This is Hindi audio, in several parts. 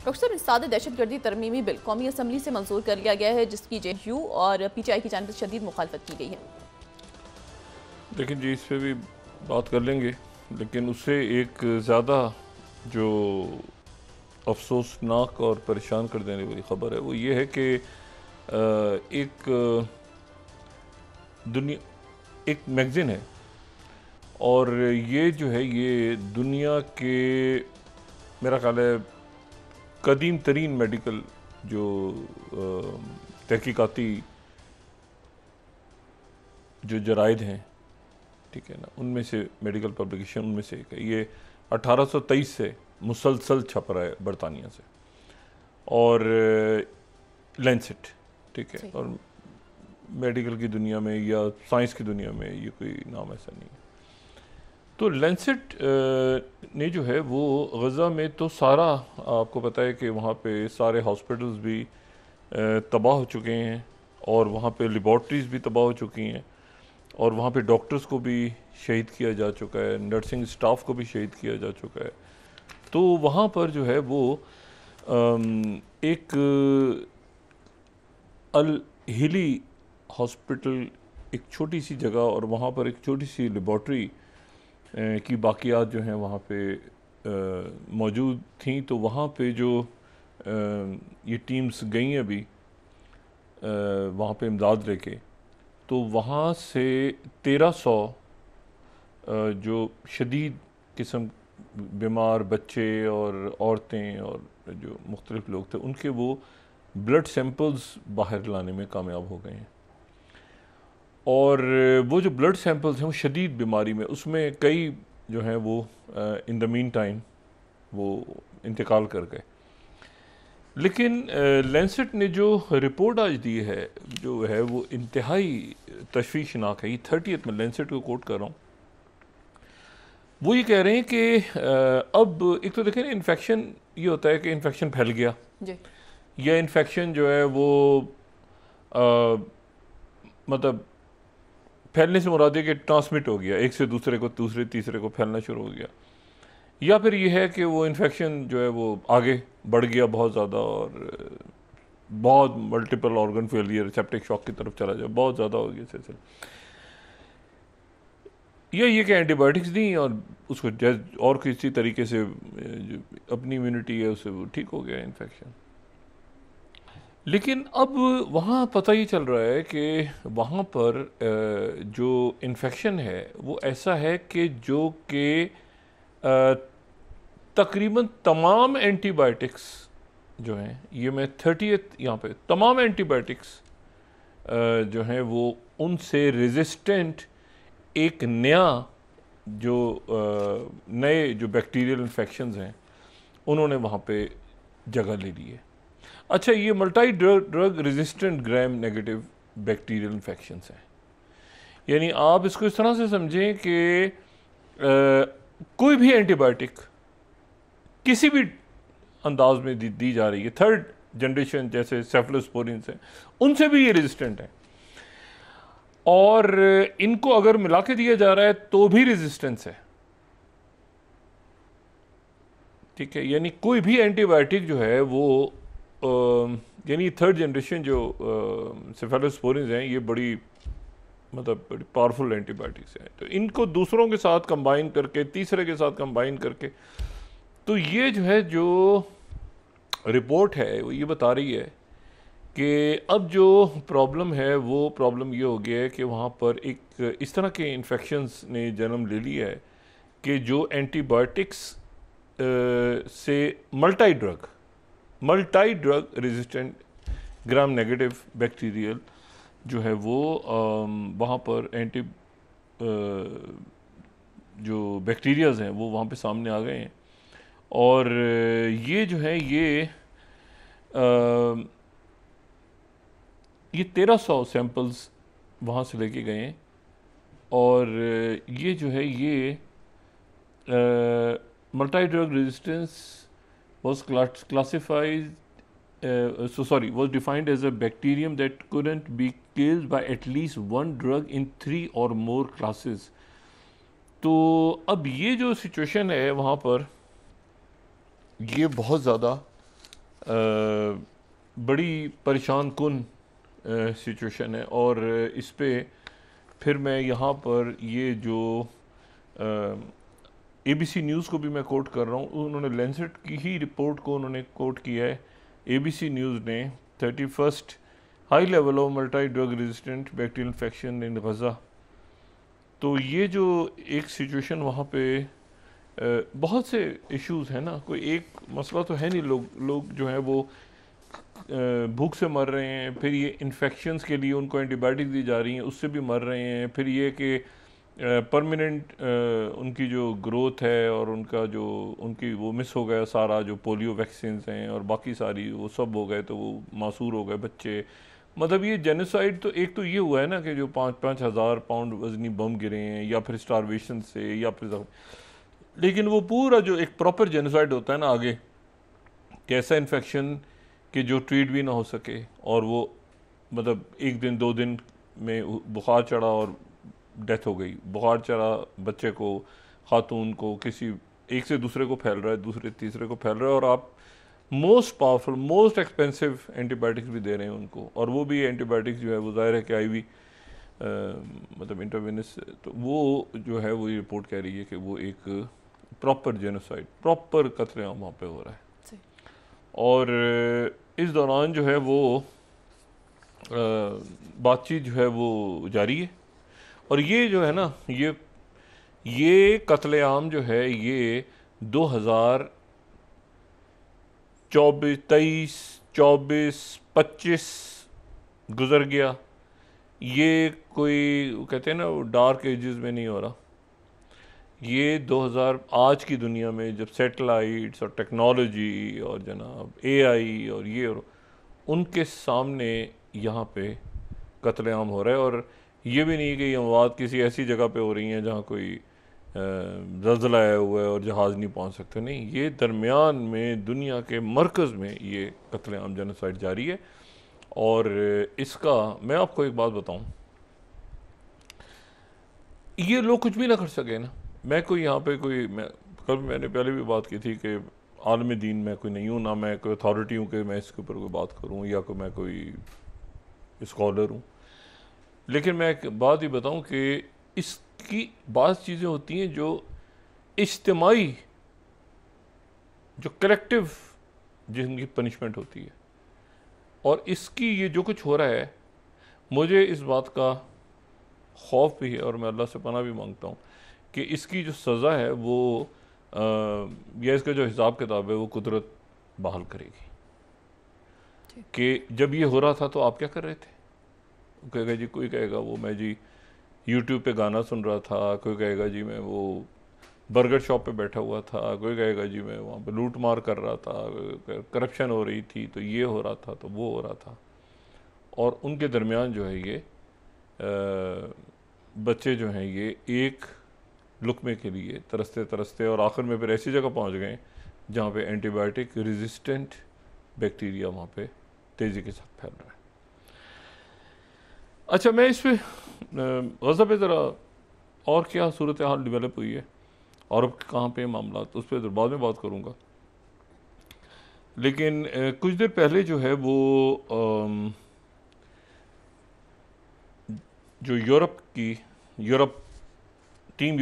डॉक्टर साहब, सादे दहशतगर्दी तरमीमी बिल कौमी असम्बली से मंजूर कर लिया गया है, जिसकी JNU और PTI की जानिब से शदीद मुखालफत की गई है। लेकिन जी इस पर भी बात कर लेंगे, लेकिन उससे एक ज़्यादा जो अफसोसनाक और परेशान कर देने वाली ख़बर है वो ये है कि एक दुनिया एक मैगज़ीन है और ये जो है ये दुनिया के मेरा ख्याल है कदीम तरीन मेडिकल जो तहकीकाती जो जराइद हैं, ठीक है ना, उनमें से मेडिकल पब्लिकेशन उनमें से एक है। ये 1823 से मुसलसल छप रहा है बरतानिया से, और लैंसेट, ठीक है, और मेडिकल की दुनिया में या साइंस की दुनिया में ये कोई नाम ऐसा नहीं है। तो लैंसेट ने जो है वो गज़ा में तो सारा, आपको पता है कि वहाँ पे सारे हॉस्पिटल्स भी तबाह हो चुके हैं और वहाँ पे लेबॉर्ट्रीज़ भी तबाह हो चुकी हैं और वहाँ पे डॉक्टर्स को भी शहीद किया जा चुका है, नर्सिंग स्टाफ को भी शहीद किया जा चुका है। तो वहाँ पर जो है वो एक अल हिली हॉस्पिटल, एक छोटी सी जगह, और वहाँ पर एक छोटी सी लेबॉर्ट्री की बाकियात जो हैं वहाँ पे मौजूद थी। तो वहाँ पे जो ये टीम्स गई हैं अभी वहाँ पे इमदाद लेके, तो वहाँ से 1300 जो शदीद किस्म बीमार बच्चे और औरतें और जो मुख्तलिफ लोग थे उनके वो ब्लड सैंपल्स बाहर लाने में कामयाब हो गए हैं। और वो जो ब्लड सैंपल्स हैं वो शदीद बीमारी में, उसमें कई जो हैं वो इन द मीन टाइम वो इंतकाल कर गए। लेकिन लैंसेट ने जो रिपोर्ट आज दी है जो है वो इंतहाई तशवीशनाक है। ये 30th में लैंसेट को कोट कर रहा हूँ। वो ये कह रहे हैं कि अब एक तो देखें ना, इन्फेक्शन ये होता है कि इन्फेक्शन फैल गया जी। या इन्फेक्शन जो है वो मतलब फैलने से मुराद है कि ट्रांसमिट हो गया, एक से दूसरे को, दूसरे तीसरे को फैलना शुरू हो गया, या फिर ये है कि वो इन्फेक्शन जो है वो आगे बढ़ गया बहुत ज़्यादा और बहुत multiple organ failure, septic shock की तरफ चला जाए, बहुत ज़्यादा हो गया सिलसिला, या ये कि एंटीबायोटिक्स दी और उसको और किसी तरीके से जो अपनी इम्यूनिटी है उससे वो ठीक हो गया इन्फेक्शन। लेकिन अब वहाँ पता ही चल रहा है कि वहाँ पर जो इन्फेक्शन है वो ऐसा है कि जो कि तकरीबन तमाम एंटीबायोटिक्स जो हैं, ये मैं 30th यहाँ पे, तमाम एंटीबायोटिक्स जो हैं वो उनसे रेजिस्टेंट एक नया जो नए जो बैक्टीरियल इन्फेक्शंस हैं उन्होंने वहाँ पे जगह ले ली है। अच्छा, ये multi drug resistant gram negative bacterial infections हैं, यानी आप इसको इस तरह से समझें कि कोई भी एंटीबायोटिक किसी भी अंदाज में दी जा रही है, 3rd जनरेशन जैसे सेफलोस्पोरिन हैं, उनसे भी ये रेजिस्टेंट है, और इनको अगर मिला के दिया जा रहा है तो भी रेजिस्टेंस है, ठीक है। यानी कोई भी एंटीबायोटिक जो है वो यानी 3rd जनरेशन जो सेफलोस्पोरिन हैं ये बड़ी मतलब बड़ी पावरफुल एंटीबायोटिक्स हैं, तो इनको दूसरों के साथ कंबाइन करके, तीसरे के साथ कंबाइन करके, तो ये जो है जो रिपोर्ट है वो ये बता रही है कि अब जो प्रॉब्लम है वो प्रॉब्लम ये हो गया है कि वहाँ पर एक इस तरह के इन्फेक्शंस ने जन्म ले लिया है कि जो एंटीबायोटिक्स से multi drug resistant gram negative bacterial जो है वो वहाँ पर जो बैक्टीरियाज हैं वो वहाँ पे सामने आ गए हैं, और ये जो है ये 1300 सैंपल्स वहाँ से लेके गए हैं, और ये जो है ये multi drug resistance was classified was defined as a bacterium that couldn't be killed by at least one drug in 3 or more classes। तो अब ये जो सिचुएशन है वहाँ पर ये बहुत ज़्यादा बड़ी परेशान कुन सिचुएशन है। और इस पे फिर मैं यहाँ पर ये जो ABC न्यूज़ को भी मैं कोट कर रहा हूँ, उन्होंने लैंसेट की ही रिपोर्ट को उन्होंने कोट किया है। ABC न्यूज़ ने 31st high level of multi drug resistant bacterial infection in Gaza. तो ये जो एक सिचुएशन वहाँ पे बहुत से इश्यूज़ हैं ना, कोई एक मसला तो है नहीं। लोग जो है वो भूख से मर रहे हैं, फिर ये इन्फेक्शंस के लिए उनको एंटीबायोटिक दी जा रही हैं, उससे भी मर रहे हैं। फिर ये कि परमानेंट उनकी जो ग्रोथ है और उनका जो उनकी वो मिस हो गया सारा, जो पोलियो वैक्सीन हैं और बाकी सारी वो सब हो गए, तो वो मासूर हो गए बच्चे। मतलब ये जेनोसाइड तो एक तो ये हुआ है ना कि जो 5-5 हज़ार पाउंड वजनी बम गिरे हैं, या फिर स्टारवेशन से, या फिर, लेकिन वो पूरा जो एक प्रॉपर जेनोसाइड होता है ना आगे, कैसा इन्फेक्शन कि जो ट्रीट भी ना हो सके, और वो मतलब 1 दिन 2 दिन में बुखार चढ़ा और डेथ हो गई। बुखार चढ़ा बच्चे को, खातून को, किसी एक से दूसरे को फैल रहा है, दूसरे तीसरे को फैल रहा है, और आप most powerful most expensive antibiotics भी दे रहे हैं उनको। और वो भी एंटीबायोटिक्स जो है वो ज़ाहिर है कि IV मतलब इंटरवेनस, तो वो जो है वो ये रिपोर्ट कह रही है कि वो एक प्रॉपर जेनोसाइड, प्रॉपर कत्लेआम वहाँ पे हो रहा है। और इस दौरान जो है वो बातचीत जो है वो जारी है। और ये जो है ना, ये कत्लेआम जो है ये 2024, 23, 24, 25 गुजर गया। ये कोई कहते हैं ना वो डार्क एजेस में नहीं हो रहा। ये 2000 आज की दुनिया में जब सैटेलाइट्स और टेक्नोलॉजी और जनाब AI और ये और उनके सामने यहाँ पे कत्लेआम हो रहा है। और ये भी नहीं कि ये अमवात किसी ऐसी जगह पे हो रही हैं जहाँ कोई ज़लज़ला आया हुआ है और जहाज़ नहीं पहुँच सकते, नहीं, ये दरमियान में दुनिया के मरकज़ में ये कत्लेआम जेनोसाइड जारी है। और इसका मैं आपको एक बात बताऊँ, ये लोग कुछ भी ना कर सके ना। मैं कोई यहाँ पे कोई, मैंने पहले भी बात की थी कि आलम दीन में कोई नहीं हूँ, ना मैं कोई अथॉरिटी हूँ कि मैं इसके ऊपर कोई बात करूँ, या मैं कोई स्कॉलर हूँ। लेकिन मैं एक बात ही बताऊँ कि इसकी बात चीज़ें होती हैं जो इज्तिमाई, जो कलेक्टिव जिनकी पनिशमेंट होती है। और इसकी ये जो कुछ हो रहा है, मुझे इस बात का खौफ भी है और मैं अल्लाह से पनाह भी मांगता हूँ कि इसकी जो सज़ा है वो या इसका जो हिसाब किताब है वो कुदरत बहाल करेगी। कि जब ये हो रहा था तो आप क्या कर रहे थे? कहेगा जी, कोई कहेगा वो मैं जी YouTube पे गाना सुन रहा था, कोई कहेगा जी मैं वो बर्गर शॉप पे बैठा हुआ था, कोई कहेगा जी मैं वहाँ पे लूट मार कर रहा था, करप्शन हो रही थी तो ये हो रहा था तो वो हो रहा था। और उनके दरमियान जो है ये बच्चे जो हैं ये एक लुकमे के लिए तरसते तरसते और आखिर में फिर ऐसी जगह पहुंच गए जहाँ पे एंटीबायोटिक रेजिस्टेंट बैक्टीरिया वहाँ पे तेज़ी के साथ फैल रहा है। अच्छा, मैं इस पे गज़ा पे ज़रा और क्या सूरत हाल डेवलप हुई है और अब कहाँ पे मामला, तो उस पर बाद में बात करूँगा। लेकिन कुछ देर पहले जो है वो जो यूरोप टीम,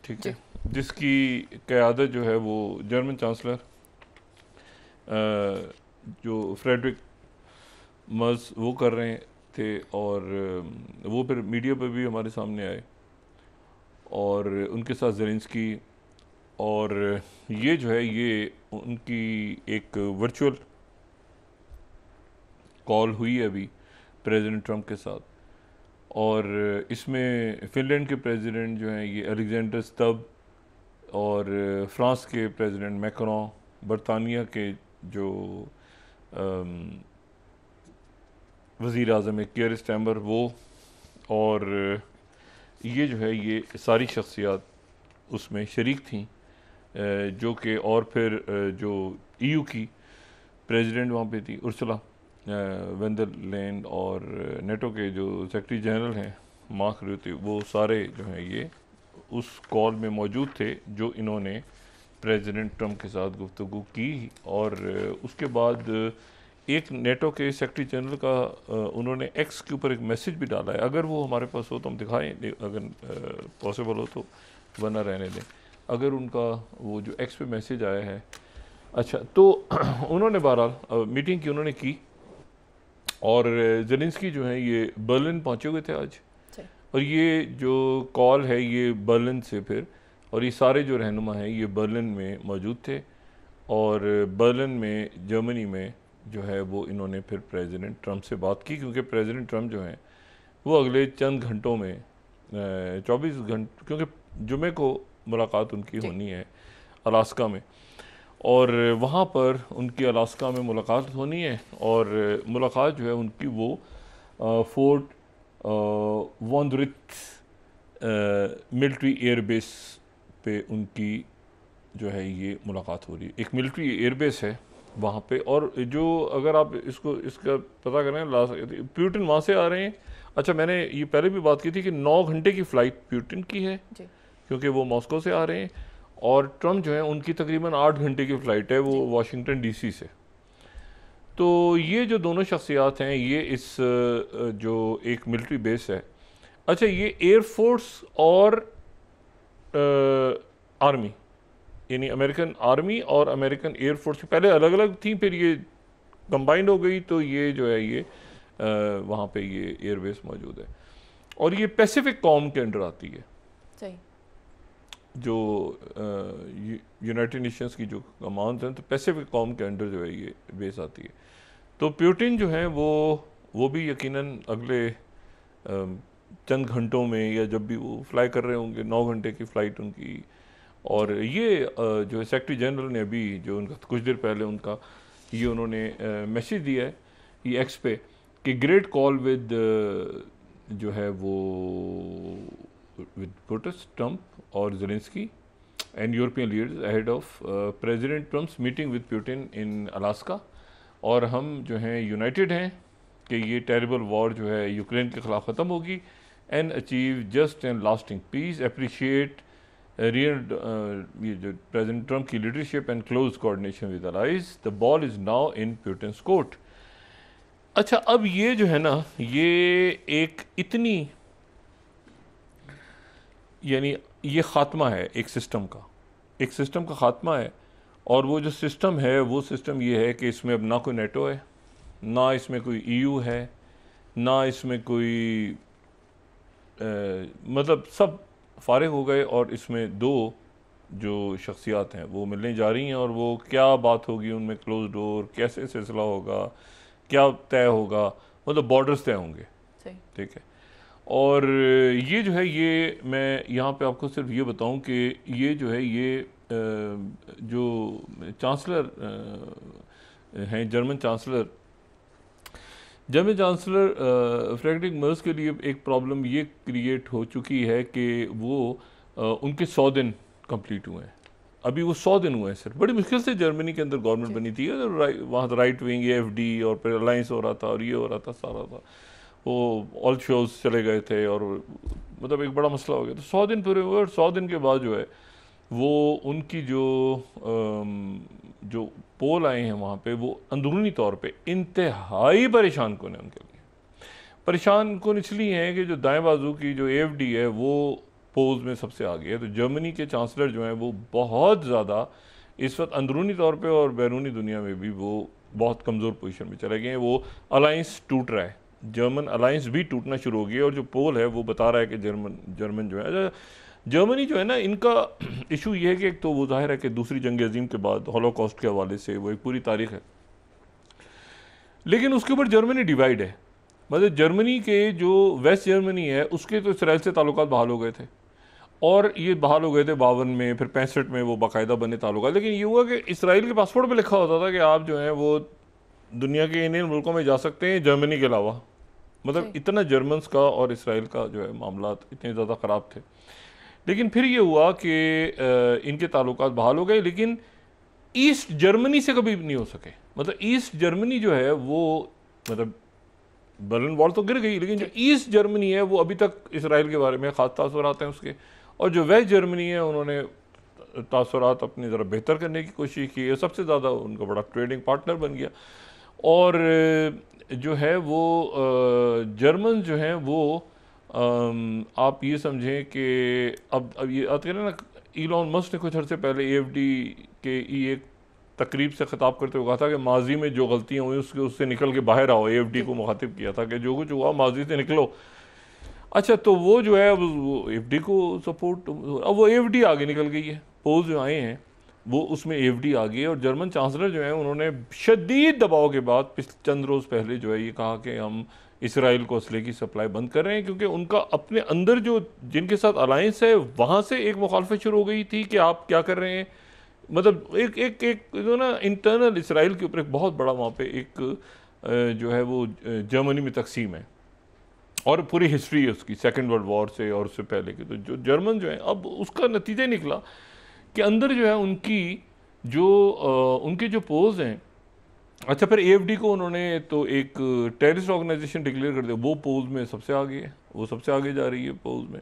ठीक है, जिसकी क़यादत जो है वो जर्मन चांसलर जो फ्रेडरिक मर्ज वो कर रहे थे। और वो फिर मीडिया पर भी हमारे सामने आए और उनके साथ ज़ेलेंस्की, और ये जो है ये उनकी एक वर्चुअल कॉल हुई है अभी प्रेसिडेंट ट्रंप के साथ। और इसमें फ़िनलैंड के प्रेसिडेंट जो हैं ये अलेक्जेंडर स्टब, और फ्रांस के प्रेसिडेंट मैक्रोन, बरतानिया के जो वज़ीर आज़म है कियर स्टैमर वो, और ये जो है ये सारी शख्सियात उसमें शरीक थी जो कि, और फिर जो EU की प्रेसिडेंट वहाँ पे थी उर्सुला वॉन डर लेyen, और नेटो के जो सेक्रेटरी जनरल हैं मार्क रूटे, वो सारे जो हैं ये उस कॉल में मौजूद थे जो इन्होंने प्रेसिडेंट ट्रम्प के साथ गुफ्तगू की और उसके बाद एक नेटो के सेक्रेटरी जनरल का उन्होंने एक्स के ऊपर एक मैसेज भी डाला है। अगर वो हमारे पास हो तो हम दिखाएं, अगर पॉसिबल हो तो, वरना रहने दें। अगर उनका वो जो एक्स पे मैसेज आया है, अच्छा, तो उन्होंने बहरहाल मीटिंग की उन्होंने की और ज़ेलेंस्की जो है ये बर्लिन पहुँचे हुए थे आज, और ये जो कॉल है ये बर्लिन से फिर, और ये सारे जो रहनुमा हैं ये बर्लिन में मौजूद थे और बर्लिन में जर्मनी में जो है वो इन्होंने फिर प्रेसिडेंट ट्रम्प से बात की, क्योंकि प्रेसिडेंट ट्रम्प जो हैं वो अगले चंद घंटों में 24 घंटे, क्योंकि जुमे को मुलाकात उनकी होनी है अलास्का में, और वहाँ पर उनकी अलास्का में मुलाकात होनी है और मुलाकात जो है उनकी वो फोर्ट वॉन्ड्रिथ मिलिट्री एयरबेस पे उनकी जो है ये मुलाकात हो रही है। एक मिलिट्री एयरबेस है वहाँ पे, और जो अगर आप इसका पता करें प्यूटिन वहाँ से आ रहे हैं। अच्छा, मैंने ये पहले भी बात की थी कि 9 घंटे की फ़्लाइट प्यूटिन की है क्योंकि वो मॉस्को से आ रहे हैं, और ट्रम्प जो है उनकी तकरीबन 8 घंटे की फ़्लाइट है, वो वाशिंगटन डीसी से। तो ये जो दोनों शख्सियात हैं ये इस जो एक मिलिट्री बेस है, अच्छा ये एयरफोर्स और आर्मी, यानी अमेरिकन आर्मी और अमेरिकन एयरफोर्स पहले अलग अलग थी, फिर ये कंबाइंड हो गई, तो ये जो है ये वहाँ पे ये एयरबेस मौजूद है और ये पैसिफिक कॉम के अंडर आती है। सही। जो यूनाइटेड नेशंस की जो कमांड हैं तो पैसिफिक कॉम के अंडर जो है ये बेस आती है। तो प्यूटिन जो है वो भी यकीनन अगले चंद घंटों में या जब भी वो फ्लाई कर रहे होंगे, 9 घंटे की फ़्लाइट उनकी, और ये जो सेक्रेटरी जनरल ने अभी जो उनका कुछ देर पहले उनका ये उन्होंने मैसेज दिया है ये एक्स पे कि ग्रेट कॉल विद जो है वो विद पुटिन, ट्रम्प और Zelensky and European leaders ahead of president Trump's meeting with Putin in Alaska, और हम जो हैं यूनाइटेड हैं कि ये टेरिबल वॉर जो है यूक्रेन के ख़िलाफ़ ख़त्म होगी and achieve just and lasting peace, appreciate real ये जो प्रेसिडेंट ट्रम्प की leadership and close coordination with allies, the ball is now in Putin's court. अच्छा, अब ये जो है ना ये एक इतनी यानी ये ख़ात्मा है एक सिस्टम का ख़ात्मा है, और वो जो सिस्टम है वो सिस्टम ये है कि इसमें अब ना कोई नेटो है, ना इसमें कोई ईयू है, ना इसमें कोई मतलब सब फारिग हो गए, और इसमें दो जो शख्सियात हैं वो मिलने जा रही हैं, और वो क्या बात होगी उनमें क्लोज डोर, कैसे सिलसिला होगा, क्या तय होगा, मतलब बॉर्डर्स तय होंगे, ठीक है। और ये जो है ये मैं यहाँ पे आपको सिर्फ ये बताऊँ कि ये जो है ये जो चांसलर हैं, जर्मन चांसलर फ्रेडरिक मर्ज के लिए एक प्रॉब्लम ये क्रिएट हो चुकी है कि वो उनके 100 दिन कंप्लीट हुए हैं, अभी वो 100 दिन हुए हैं सिर्फ। बड़ी मुश्किल से जर्मनी के अंदर गवर्नमेंट बनी थी, वहाँ राइट विंग AFD और फिर अलायंस हो रहा था और ये हो रहा था, सारा था, वो ऑल शोज चले गए थे और मतलब एक बड़ा मसला हो गया। तो 100 दिन पूरे हुए, और 100 दिन के बाद जो है वो उनकी जो पोल आए हैं वहाँ पे वो अंदरूनी तौर पे इंतहाई परेशान कौन है उनके लिए। परेशान कौन इसलिए हैं कि जो दाएं बाजू की जो AFD है वो पोल्स में सबसे आगे है। तो जर्मनी के चांसलर जो हैं वो बहुत ज़्यादा इस वक्त अंदरूनी तौर पे और बैरूनी दुनिया में भी वो बहुत कमज़ोर पोजीशन में चले गए हैं। वो अलायंस टूट रहा है, जर्मन अलायंस भी टूटना शुरू हो गई है, और जो पोल है वो बता रहा है कि जर्मन जो है, जर्मनी जो है ना, इनका इशू ये है कि एक तो वो जाहिर है कि दूसरी जंग अजीम के बाद हॉलोकॉस्ट के हवाले से वो एक पूरी तारीख है, लेकिन उसके ऊपर जर्मनी डिवाइड है। मतलब जर्मनी के जो वेस्ट जर्मनी है उसके तो इसराइल से ताल्लुकात बहाल हो गए थे, और ये बहाल हो गए थे 52 में, फिर 65 में वो बाकायदा बने ताल्लुकात। लेकिन ये हुआ कि इसराइल के पासपोर्ट पे लिखा होता था कि आप जो हैं वो दुनिया के इन मुल्कों में जा सकते हैं जर्मनी के अलावा। मतलब इतना जर्मन्स का और इसराइल का जो है मामला इतने ज़्यादा ख़राब थे। लेकिन फिर ये हुआ कि इनके ताल्लुकात बहाल हो गए, लेकिन ईस्ट जर्मनी से कभी नहीं हो सके। मतलब ईस्ट जर्मनी जो है वो, मतलब बर्लिन वॉल तो गिर गई, लेकिन जो ईस्ट जर्मनी है वो अभी तक इसराइल के बारे में ख़ास तासुरात हैं उसके, और जो वेस्ट जर्मनी है उन्होंने तासुरात अपने ज़रा बेहतर करने की कोशिश की है, सबसे ज़्यादा उनका बड़ा ट्रेडिंग पार्टनर बन गया। और जो है वो जर्मन जो हैं वो आप ये समझें कि अब ये आते हैं ना, इलॉन मस्क ने कुछ अर्से पहले AFD के एक तकरीब से ख़िताब करते हुए कहा था कि माजी में जो गलतियाँ हुई उससे निकल के बाहर आओ। AFD को मुखातिब किया था कि जो कुछ हुआ माजी से निकलो। अच्छा, तो वो जो है वो AFD को सपोर्ट, अब वो AFD आगे निकल गई है। पोल्स जो आए हैं वो उसमें AFD आ गई है, और जर्मन चांसलर जो है उन्होंने शदीद दबाव के बाद चंद रोज़ पहले जो है ये कहा कि हम इसराइल को असले की सप्लाई बंद कर रहे हैं, क्योंकि उनका अपने अंदर जो जिनके साथ अलायंस है वहाँ से एक मुखालफत शुरू हो गई थी कि आप क्या कर रहे हैं। मतलब एक एक एक जो ना इंटरनल इसराइल के ऊपर एक बहुत बड़ा वहाँ पे एक जो है वो जर्मनी में तकसीम है, और पूरी हिस्ट्री है उसकी सेकेंड वर्ल्ड वॉर से और उससे पहले की। तो जो जर्मन जो है अब उसका नतीजा निकला कि अंदर जो है उनकी जो उनके जो पोल्स हैं। अच्छा, फिर AFD को उन्होंने तो एक टेररिस्ट ऑर्गेनाइजेशन डिक्लेयर कर दिया, वो पोल्स में सबसे आगे है, वो सबसे आगे जा रही है पोल्स में।